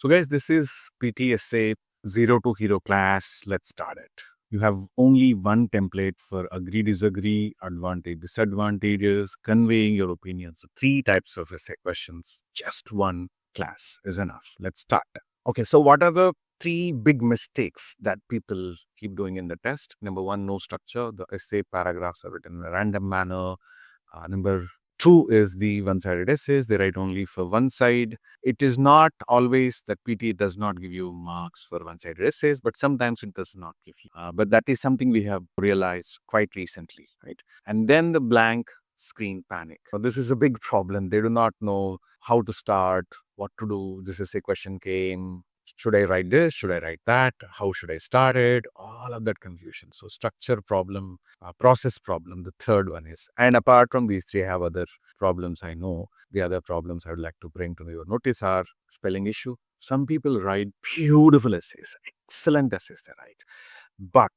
So guys, this is PTE Essay 0 to Hero class. Let's start it. You have only one template for agree, disagree, advantage, disadvantages, conveying your opinions. So 3 types of essay questions. Just one class is enough. Let's start. Okay, so what are the 3 big mistakes that people keep doing in the test? Number 1, no structure. The essay paragraphs are written in a random manner. Number 2 is the one-sided essays. They write only for one side. It is not always that PT does not give you marks for one-sided essays, but sometimes it does not give you. But that is something we have realized quite recently, right? And then the blank screen panic. So this is a big problem. They do not know how to start, what to do. This is a question came. Should I write this? Should I write that? How should I start it? All of that confusion. So structure problem, process problem, the third one is. And apart from these 3, I have other problems I know. The other problems I would like to bring to your notice are spelling issue. Some people write beautiful essays, excellent essays they write, but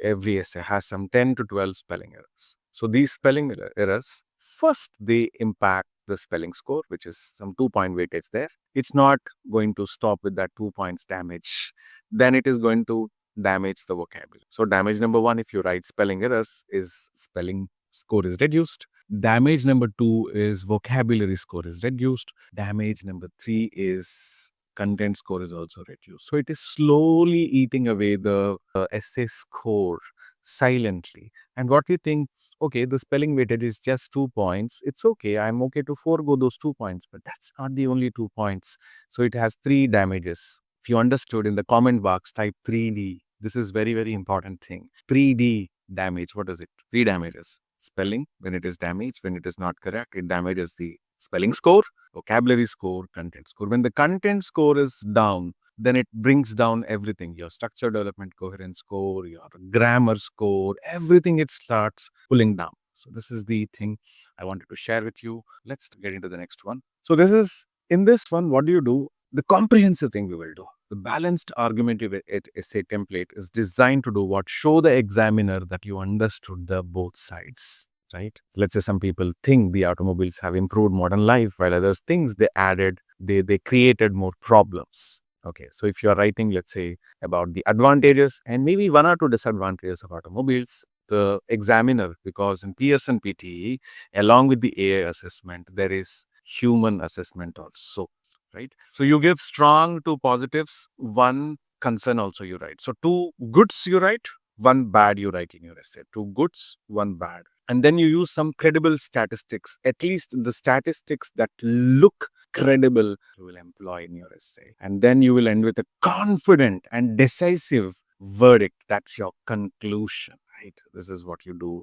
every essay has some 10 to 12 spelling errors. So these spelling errors, first they impact the spelling score, which is some 2-point weightage there. It's not going to stop with that 2 points damage. Then it is going to damage the vocabulary. So damage number 1, if you write spelling errors, is spelling score is reduced. Damage number 2 is vocabulary score is reduced. Damage number 3 is content score is also reduced. So it is slowly eating away the essay score silently. And what you think, okay, the spelling weightage is just 2 points. It's okay. I'm okay to forego those 2 points, but that's not the only 2 points. So it has 3 damages. If you understood, in the comment box, type 3D. This is very, very important thing. 3D damage. What is it? 3 damages. Spelling, when it is damaged, when it is not correct, it damages the spelling score, vocabulary score, content score. When the content score is down, then it brings down everything, your structure development coherence score, your grammar score, everything it starts pulling down. So this is the thing I wanted to share with you. Let's get into the next one. So this is, in this one, what do you do? The comprehensive thing we will do. The balanced argumentative essay template is designed to do what? Show the examiner that you understood the both sides. Right? Let's say some people think the automobiles have improved modern life, while others think they created more problems. Okay, so if you are writing, let's say, about the advantages and maybe 1 or 2 disadvantages of automobiles, the examiner, because in Pearson PTE, along with the AI assessment, there is human assessment also, right? So you give strong 2 positives, 1 concern also you write. So 2 goods you write, 1 bad you write in your essay. 2 goods, 1 bad. And then you use some credible statistics, at least the statistics that look credible, you will employ in your essay. And then you will end with a confident and decisive verdict. That's your conclusion, right? This is what you do.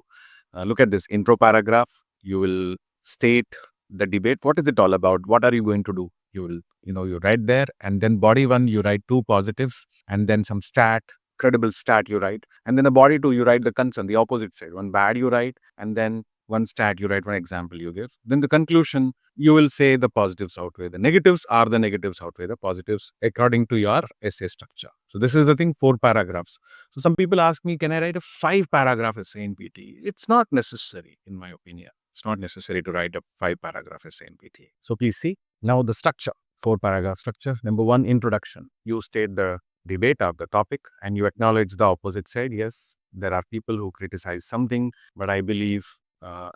Look at this intro paragraph. You will state the debate. What is it all about? What are you going to do? You will, you write there. And then body 1, you write 2 positives and then some credible stat you write, and then the body 2 you write the concern, the opposite side. 1 bad you write, and then 1 stat you write, 1 example you give. Then the conclusion, you will say the positives outweigh the negatives, or the negatives outweigh the positives according to your essay structure. So this is the thing, 4 paragraphs. So some people ask me, can I write a 5-paragraph essay in PT? It's not necessary, in my opinion. It's not necessary to write a 5-paragraph essay in PT. So please see now the structure. 4-paragraph structure. Number 1, introduction. You state the debate of the topic and you acknowledge the opposite side. Yes, there are people who criticize something, but I believe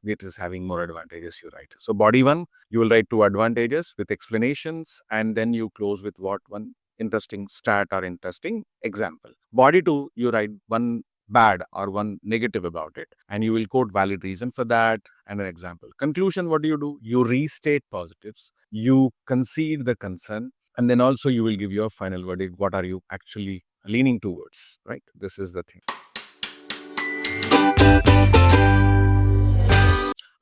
it is having more advantages, you write. So body 1, you will write 2 advantages with explanations, and then you close with what? 1 interesting stat or interesting example. Body 2, you write 1 bad or 1 negative about it, and you will quote valid reason for that and an example. Conclusion, what do? You restate positives, you concede the concern, and then also you will give your final verdict. What are you actually leaning towards, right? This is the thing.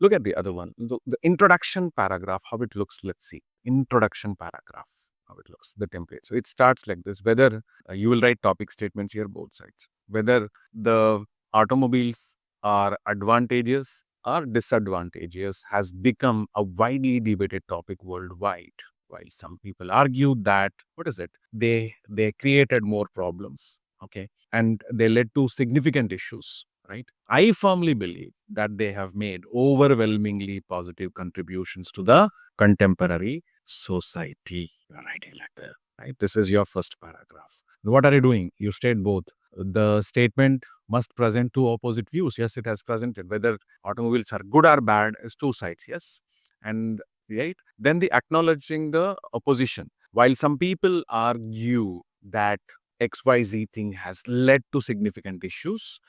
Look at the other one, the introduction paragraph, how it looks. Let's see. Introduction paragraph, how it looks, the template. So it starts like this. Whether you will write topic statements here, both sides. Whether the automobiles are advantageous or disadvantageous has become a widely debated topic worldwide. While some people argue that, what is it? They created more problems, okay, and they led to significant issues, right? I firmly believe that they have made overwhelmingly positive contributions to the contemporary society. You are writing like that. right? This is your first paragraph. What are you doing? You state both. The statement must present two opposite views. Yes, it has presented. Whether automobiles are good or bad is two sides. Yes. And right. Then the acknowledging the opposition. While some people argue that XYZ thing has led to significant issues,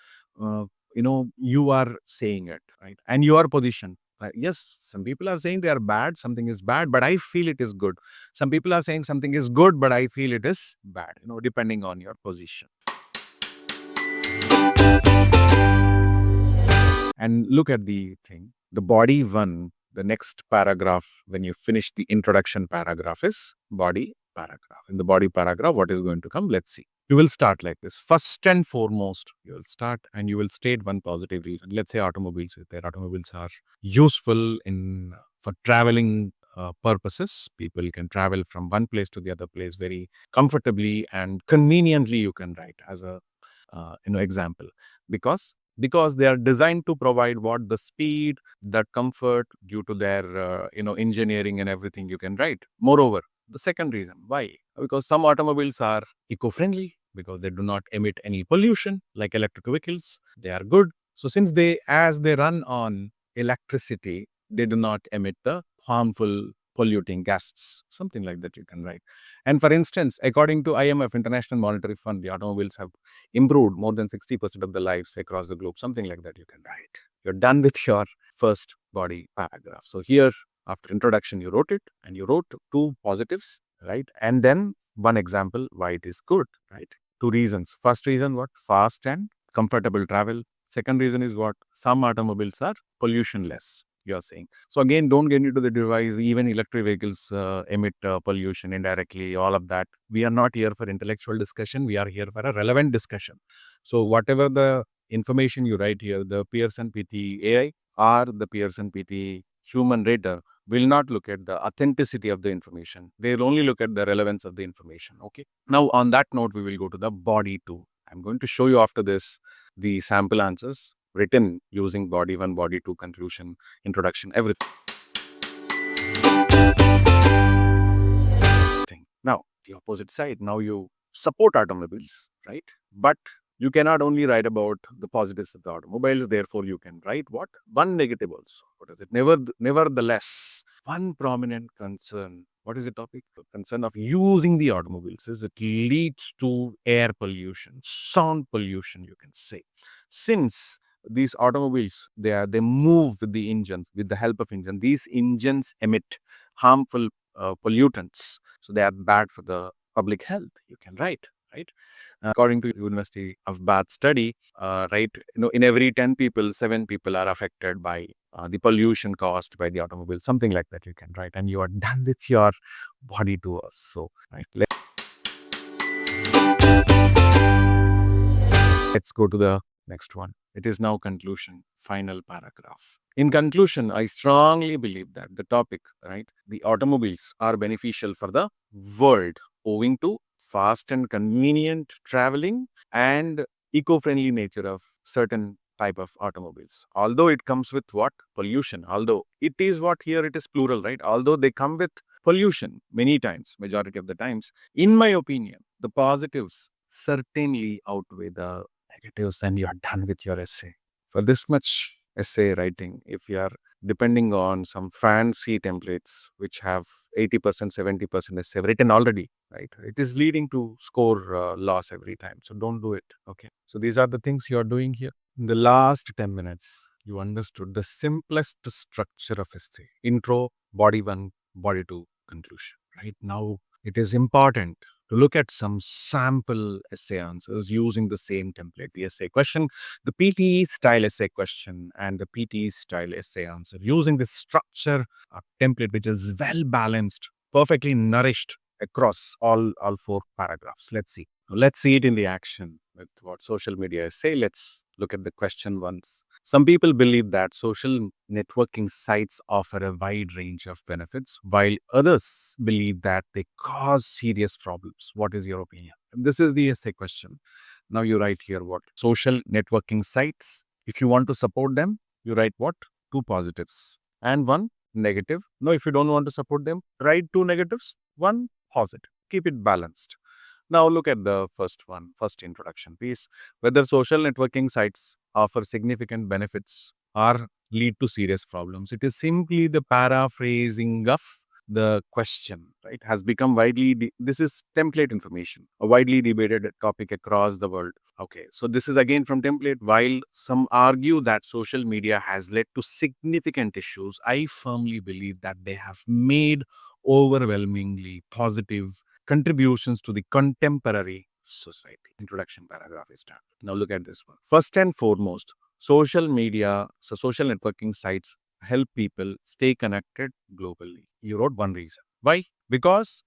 uh, you are saying it, right? And your position. Yes, some people are saying they are bad, something is bad, but I feel it is good. Some people are saying something is good, but I feel it is bad, depending on your position. And look at the thing. The body one, the next paragraph, when you finish the introduction paragraph, is body paragraph. In the body paragraph, what is going to come? Let's see. You will start like this. First and foremost, you will start and you will state one positive reason. Let's say automobiles. If their automobiles are useful in for traveling purposes, people can travel from one place to the other place very comfortably and conveniently. You can write as a example, because they are designed to provide what the speed, that comfort due to their engineering and everything you can write. Moreover, the second reason why, because some automobiles are eco-friendly, because they do not emit any pollution like electric vehicles. They are good. So since as they run on electricity, they do not emit the harmful polluting gases, something like that you can write. And for instance, according to IMF, International Monetary Fund, the automobiles have improved more than 60% of the lives across the globe, something like that you can write. You're done with your first body paragraph. So here, after introduction, you wrote it and you wrote two positives, right? And then one example why it is good, right? Two reasons. First reason, what? Fast and comfortable travel. Second reason is what? Some automobiles are pollution less, you're saying. So again, don't get into the device. Even electric vehicles emit pollution indirectly, all of that. We are not here for intellectual discussion. We are here for a relevant discussion. So whatever the information you write here, the Pearson PT AI or the Pearson PT human reader will not look at the authenticity of the information. They'll only look at the relevance of the information. Okay. Now, on that note, we will go to the body two. I'm going to show you after this the sample answers written using body one, body two, conclusion, introduction, everything. Now, the opposite side. Now you support automobiles, right? But you cannot only write about the positives of the automobiles. Therefore, you can write what? One negative also. What is it? Nevertheless, one prominent concern. What is the topic? The concern of using the automobiles is it leads to air pollution, sound pollution, you can say. Since these automobiles, they move with the engines, with the help of engine. These engines emit harmful pollutants, so they are bad for the public health. You can write, right? According to University of Bath study, right, in every 10 people, 7 people are affected by the pollution caused by the automobile, something like that you can write, and you are done with your body tours. So, right, let's go to the next one. It is now conclusion, final paragraph. In conclusion, I strongly believe that the topic, right, the automobiles are beneficial for the world owing to fast and convenient traveling and eco-friendly nature of certain type of automobiles. Although it comes with what? Pollution. Although it is what here it is plural, right? Although they come with pollution many times, majority of the times, in my opinion, the positives certainly outweigh the negatives, and you are done with your essay. For this much essay writing, if you are depending on some fancy templates which have 80%, 70% essay written already, right? It is leading to score loss every time. So don't do it. Okay. So these are the things you are doing here. In the last 10 minutes, you understood the simplest structure of essay: intro, body one, body two, conclusion. Right now, it is important to look at some sample essay answers using the same template. The essay question, the PTE style essay question, and the PTE style essay answer using this structure template, which is well balanced, perfectly nourished across all four paragraphs. Let's see. Let's see it in the action with what social media essay. Let's look at the question once. Some people believe that social networking sites offer a wide range of benefits, while others believe that they cause serious problems. What is your opinion? This is the essay question. Now you write here what? Social networking sites. If you want to support them, you write what? Two positives and one negative. No, if you don't want to support them, write two negatives, one positive. keep it balanced. Now look at the first one, first introduction piece. Whether social networking sites offer significant benefits or lead to serious problems. It is simply the paraphrasing of the question, right? Has become this is template information, a widely debated topic across the world. Okay, so this is again from template. While some argue that social media has led to significant issues, I firmly believe that they have made overwhelmingly positive contributions to the contemporary society. Introduction paragraph is done. Now look at this one. First and foremost, social media, so social networking sites help people stay connected globally. You wrote one reason. Why? Because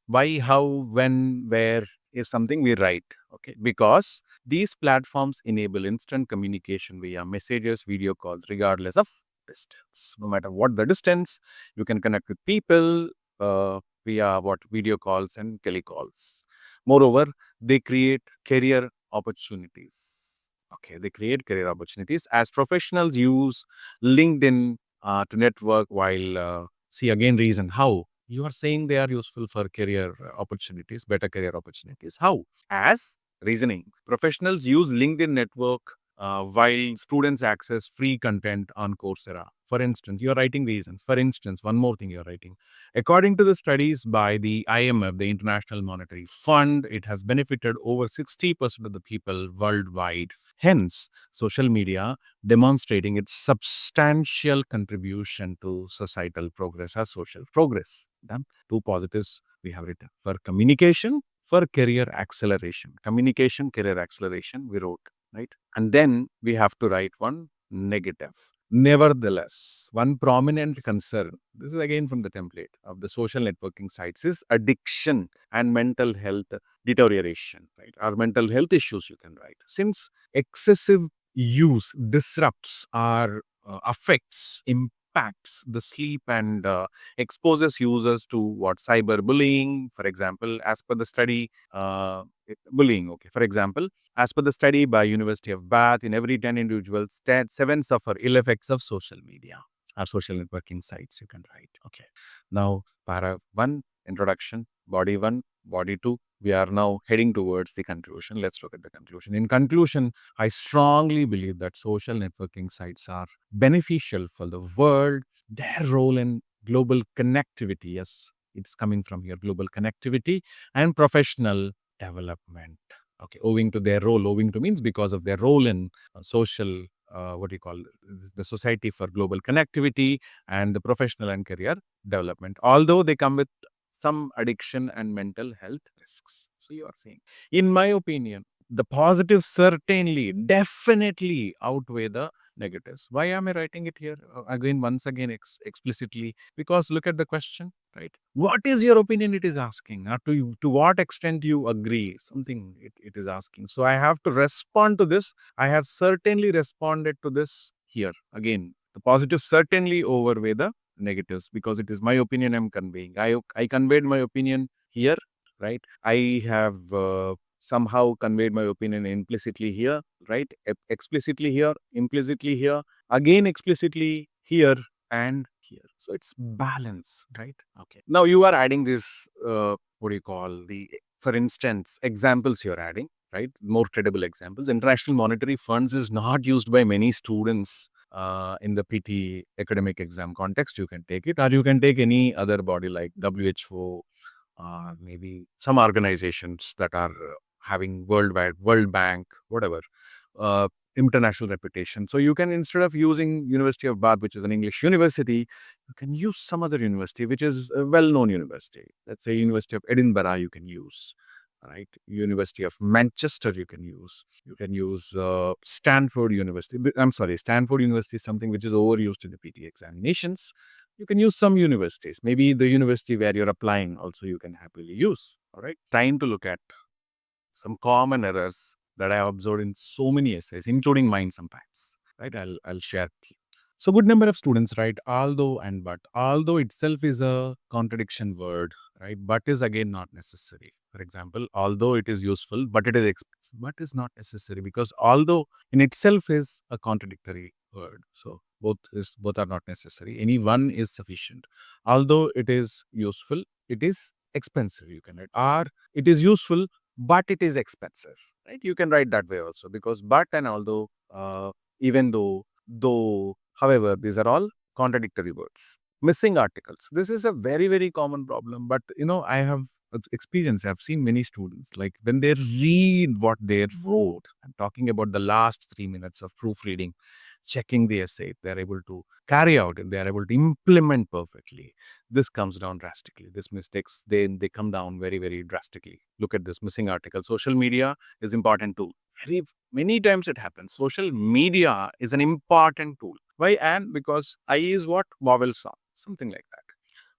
why, how, when, where is something we write. Okay. Because these platforms enable instant communication via messages, video calls, regardless of distance. No matter what the distance, you can connect with people via what video calls and telecalls. Moreover, they create career opportunities. Okay, they create career opportunities as professionals use LinkedIn to network while see again reason how you are saying they are useful for career opportunities, better career opportunities. How? As reasoning, professionals use LinkedIn network while students access free content on Coursera. For instance, you're writing reasons. For instance, one more thing you're writing. According to the studies by the IMF, the International Monetary Fund, it has benefited over 60% of the people worldwide. Hence, social media demonstrating its substantial contribution to societal progress or social progress. Done. Two positives we have written. For communication, for career acceleration. Communication, career acceleration, we wrote, right? And then we have to write one negative. Nevertheless, one prominent concern, this is again from the template of the social networking sites, is addiction and mental health deterioration, right? Or mental health issues, you can write. Since excessive use disrupts or affects, impacts the sleep and exposes users to what cyberbullying, for example, as per the study, bullying. Okay, for example, as per the study by University of Bath, in every 10 individuals, 7 suffer ill effects of social media or social networking sites. You can write. Okay, now para one introduction, body one, body two. We are now heading towards the conclusion. Let's look at the conclusion. In conclusion, I strongly believe that social networking sites are beneficial for the world. Their role in global connectivity, yes, it's coming from here, global connectivity and professional development. Okay, owing to their role, owing to means because of their role in social, what do you call, the Society for Global Connectivity and the professional and career development. Although they come with some addiction and mental health risks. So you are saying, in my opinion, the positives certainly, definitely outweigh the negatives. Why am I writing it here again, once again, explicitly? Because look at the question, right? What is your opinion? It is asking. To what extent you agree? Something it is asking. So I have to respond to this. I have certainly responded to this here. Again, the positives certainly overweigh the negatives because it is my opinion I'm conveying. I conveyed my opinion here, right? I have somehow conveyed my opinion implicitly here, right? Explicitly here, implicitly here, again explicitly here and here. So it's balance, right? Okay. Now you are adding this, what do you call for instance, examples you're adding, right? More credible examples. International Monetary Funds is not used by many students in the PT academic exam context. You can take it, or you can take any other body like WHO, maybe some organizations that are having worldwide, World Bank, whatever, uh, international reputation. So you can, instead of using University of Bath, which is an English university, you can use some other university, which is a well-known university. Let's say University of Edinburgh, you can use, right? University of Manchester, you can use. You can use Stanford University. I'm sorry, Stanford University is something which is overused in the PT examinations. You can use some universities. Maybe the university where you're applying also you can happily use. All right. Trying to look at some common errors that I have observed in so many essays, including mine sometimes. Right. I'll share with you. So good number of students write although and but. Although itself is a contradiction word, right? But is again not necessary. For example, although it is useful, but it is expensive, but is not necessary because although in itself is a contradictory word. So both are not necessary. Any one is sufficient. Although it is useful, it is expensive, you can write. Or it is useful, but it is expensive, right? You can write that way also, because but and although, even though, however, these are all contradictory words. Missing articles. This is a very, very common problem. But I have experience. I've seen many students, like when they read what they wrote, I'm talking about the last 3 minutes of proofreading, checking the essay, they're able to carry out it, they're able to implement perfectly. This comes down drastically. This mistakes, they come down very, very drastically. Look at this missing article. Social media is important tool. Very many times it happens. Social media is an important tool. Why? And because I is what? Vowel sound. Something like that.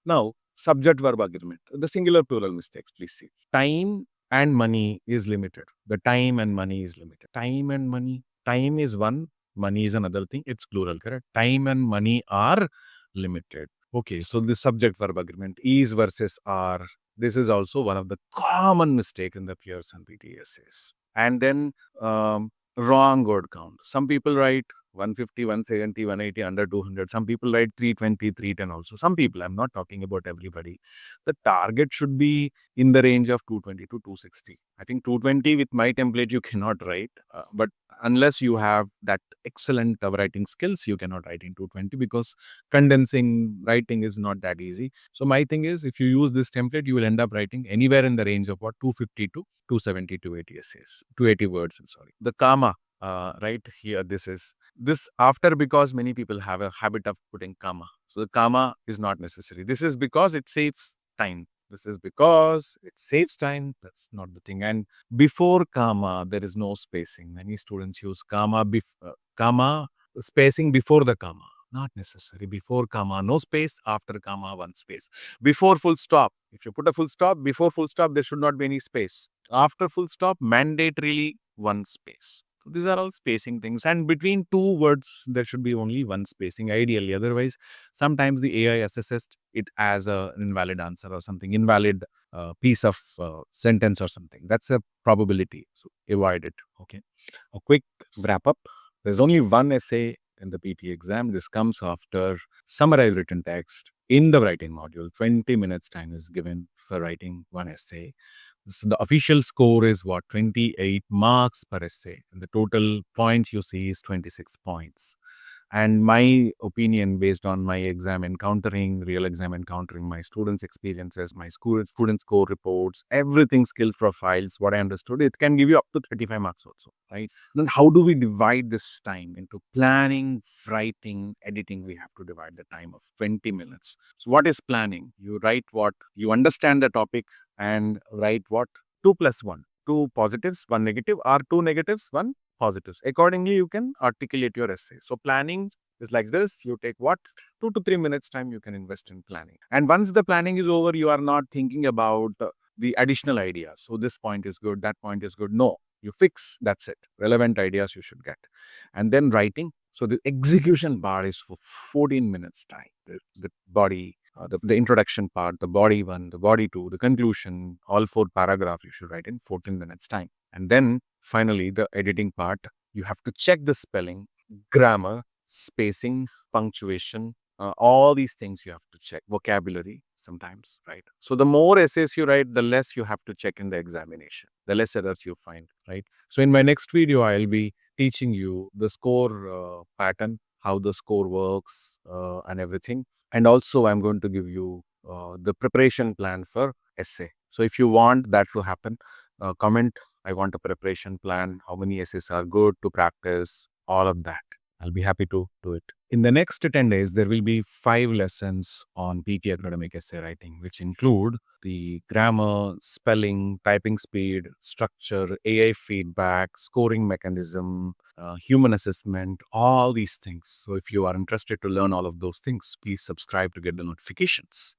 Now, subject verb agreement. The singular plural mistakes, please see. Time and money is limited. The time and money is limited. Time and money. Time is one, money is another thing. It's plural, correct? Time and money are limited. Okay, so the subject verb agreement is versus are. This is also one of the common mistake in the Pearson PTE essays. And then wrong word count. Some people write 150, 170, 180, under 200. Some people write 320, 310 also. Some people, I'm not talking about everybody. The target should be in the range of 220 to 260. I think 220 with my template you cannot write, but unless you have that excellent writing skills, you cannot write in 220, because condensing writing is not that easy. So my thing is, if you use this template, you will end up writing anywhere in the range of what, 250 to 270 to 80 essays, 280 words, I'm sorry. The comma, right here, this is this after, because many people have a habit of putting comma. So the comma is not necessary. This is because it saves time. This is because it saves time. That's not the thing. And before comma, there is no spacing. Many students use comma, spacing before the comma. Not necessary. Before comma, no space. After comma, one space. Before full stop. If you put a full stop, before full stop, there should not be any space. After full stop, mandatorily one space. So these are all spacing things. And between two words, there should be only one spacing, ideally. Otherwise, sometimes the AI assesses it as an invalid answer or something, invalid piece of sentence or something. That's a probability. So avoid it. Okay. A quick wrap up. There's only one essay in the PT exam. This comes after summarized written text in the writing module. 20 minutes time is given for writing one essay. So the official score is what? 28 marks per essay. And the total points you see is 26 points. And my opinion, based on my exam encountering, real exam encountering, my students' experiences, my student score reports, everything, skills profiles, what I understood, it can give you up to 35 marks also, right? Then how do we divide this time into planning, writing, editing? We have to divide the time of 20 minutes. So what is planning? You write what? You understand the topic and write what? 2 plus 1. 2 positives, 1 negative, or 2 negatives, 1 positives. Accordingly, you can articulate your essay. So planning is like this. You take what? 2 to 3 minutes time you can invest in planning. And once the planning is over, you are not thinking about the additional ideas. So this point is good, that point is good. No, you fix, that's it. Relevant ideas you should get. And then writing. So the execution bar is for 14 minutes time. The body, the introduction part, the body one, the body two, the conclusion, all 4 paragraphs you should write in 14 minutes time. And then finally, the editing part, you have to check the spelling, grammar, spacing, punctuation, all these things you have to check. Vocabulary sometimes, right? So the more essays you write, the less you have to check in the examination, the less errors you find, right? So in my next video, I'll be teaching you the score pattern, how the score works and everything. And also I'm going to give you the preparation plan for essay. So if you want that to happen, comment, I want a preparation plan, how many essays are good to practice, all of that. I'll be happy to do it. In the next 10 days, there will be 5 lessons on PTE Academic essay writing, which include the grammar, spelling, typing speed, structure, AI feedback, scoring mechanism, human assessment, all these things. So if you are interested to learn all of those things, please subscribe to get the notifications.